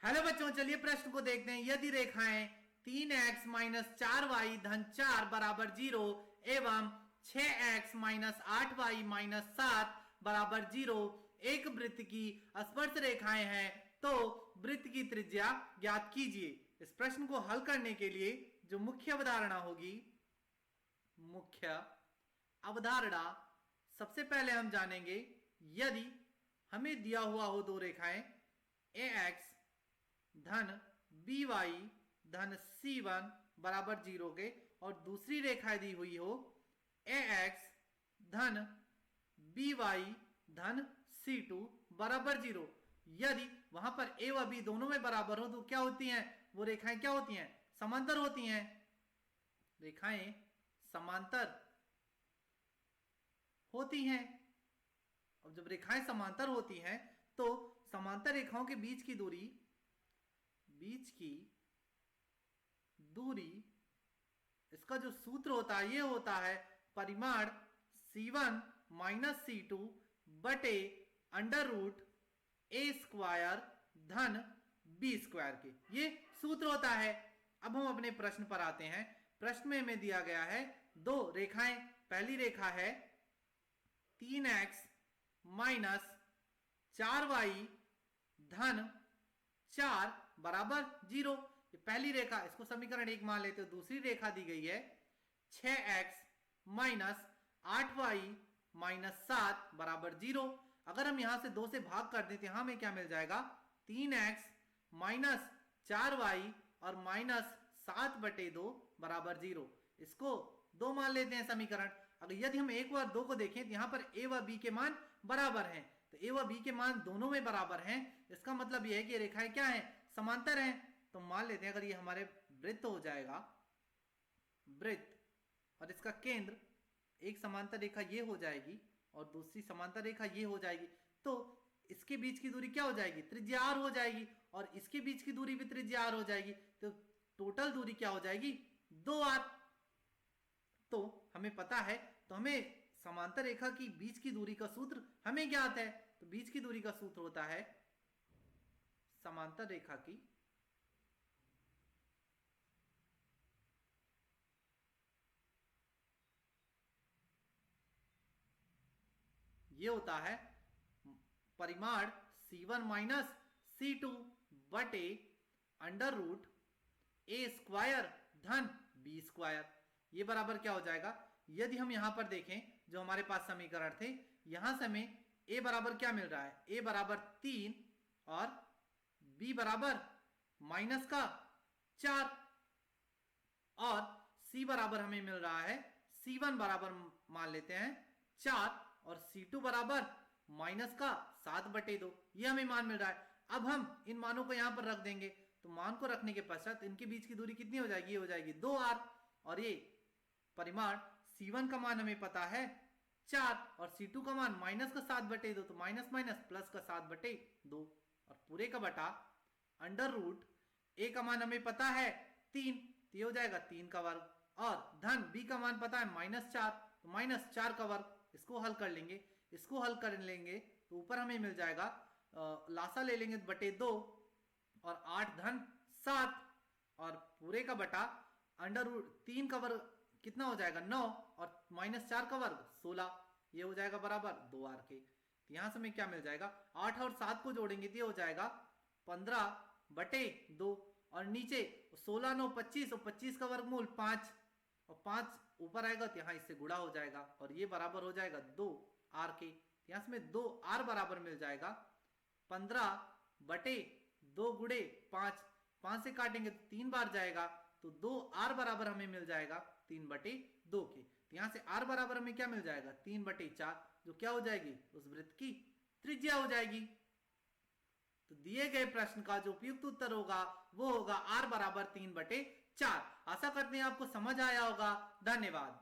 Hello बच्चों, चलिए प्रश्न को देखते हैं। यदि रेखाएं 3x माइनस 4y धन 4 बराबर 0 एवं 6x माइनस 8y माइनस 7 बराबर 0 एक वृत्त की स्पर्श रेखाएं हैं तो वृत्त की त्रिज्या ज्ञात कीजिए। इस प्रश्न को हल करने के लिए जो मुख्य अवधारणा होगी, मुख्य अवधारणा सबसे पहले हम जानेंगे। यदि हमें दिया हुआ हो दो रेखाएं ax धन by धन c1 बराबर 0 के और दूसरी रेखा दी हुई हो ax धन by धन c2 बराबर 0, यदि वहां पर a व b दोनों में बराबर हो तो क्या होती हैं वो रेखाएं? क्या होती हैं? समांतर होती हैं। रेखाएं समांतर होती हैं। और जब रेखाएं समांतर होती हैं तो समांतर रेखाओं के बीच की दूरी इसका जो सूत्र होता है ये होता है परिमाण c1 माइनस c2 बटे अंडर रूट a स्क्वायर धन b स्क्वायर के, ये सूत्र होता है। अब हम अपने प्रश्न पर आते हैं। प्रश्न में हमें दिया गया है दो रेखाएं। पहली रेखा है 3x माइनस 4y धन 4 बराबर 0, ये पहली रेखा, इसको समीकरण 1 मान लेते हो। दूसरी रेखा दी गई है 6x माइनस 8y माइनस 7 बराबर 0। अगर हम यहां से 2 से भाग कर देते हैं, हमें क्या मिल जाएगा? 3x माइनस 4y और माइनस 7 बटे 2 बराबर 0। इसको 2 मान लेते हैं समीकरण। अगर यदि हम 1 व 2 को देखें तो यहां पर a व b के मान बराबर हैं, तो a व b के मान दोनों में बराबर हैं। इसका मतलब यह है कि रेखाएं क्या हैं? समांतर हैं। तो मान लेते हैं अगर ये हमारे वृत्त हो जाएगा, वृत्त, और इसका केंद्र एक समांतर रेखा ये हो जाएगी और दूसरी समांतर रेखा ये हो जाएगी, तो इसके बीच की दूरी क्या हो जाएगी? त्रिज्या r हो जाएगी, और इसके बीच की दूरी भी त्रिज्या r हो जाएगी। तो टोटल दूरी क्या हो जाएगी? 2r। तो हमें पता है, तो हमें समांतर रेखा की बीच की दूरी का सूत्र हमें ज्ञात है। तो बीच की दूरी का सूत्र होता है समांतर रेखा की ये होता है परिमाण c1 माइनस c2 बटे अंडर रूट a स्क्वायर धन b स्क्वायर। ये बराबर क्या हो जाएगा? यदि हम यहां पर देखें जो हमारे पास समीकरण थे, यहां से हमें a बराबर क्या मिल रहा है? a बराबर 3 और b बराबर माइनस का 4 और c बराबर हमें मिल रहा है c1 बराबर मान लेते हैं 4 और c2 बराबर माइनस का 7 बटे 2। ये हमें मान मिल रहा है। अब हम इन मानों को यहां पर रख देंगे, तो मान को रखने के पश्चात इनके बीच की दूरी कितनी हो जाएगी? ये हो जाएगी 2r, और ये परिमाण c1 का मान हमें पता है 4 और c2 का मान माइनस का 7 बटे 2, तो माइनस माइनस प्लस का 7 बटे 2 और पूरे का बटा अंडर रूट a का मान हमें पता है 3, तो ये हो जाएगा 3 का वर्ग, और धन b का मान पता है -4, तो -4 का वर्ग। इसको हल कर लेंगे, तो ऊपर हमें मिल जाएगा लासा ले लेंगे बटे 2 और 8 धन 7 और पूरे का बटा अंडर रूट 3 का वर्ग कितना हो जाएगा? 9 और -4 का वर्ग 16। ये हो जाएगा बराबर 2r के। तो यहां से हमें क्या मिल जाएगा? 8 और 7 को जोड़ेंगे तो ये हो जाएगा 15 बटे 2, और नीचे 16 9 25 और 25 का वर्गमूल 5 और 5 ऊपर आएगा तो यहां इससे गुणा हो जाएगा और ये बराबर हो जाएगा 2r के। यहां से में 2r बराबर मिल जाएगा 15 बटे 2 गुणे 5, 5 से काटेंगे तो 3 बार जाएगा, तो 2r बराबर हमें मिल जाएगा 3 बटे 2 के। तो यहां से r बराबर हमें क्या मिल जाएगा? 3 बटे 4, जो क्या हो जाएगी? उस वृत्त की त्रिज्या हो जाएगी। तो दिए गए प्रश्न का जो उपयुक्त उत्तर होगा वो होगा r बराबर 3 बटे 4। आशा करते हैं आपको समझ आया होगा। धन्यवाद।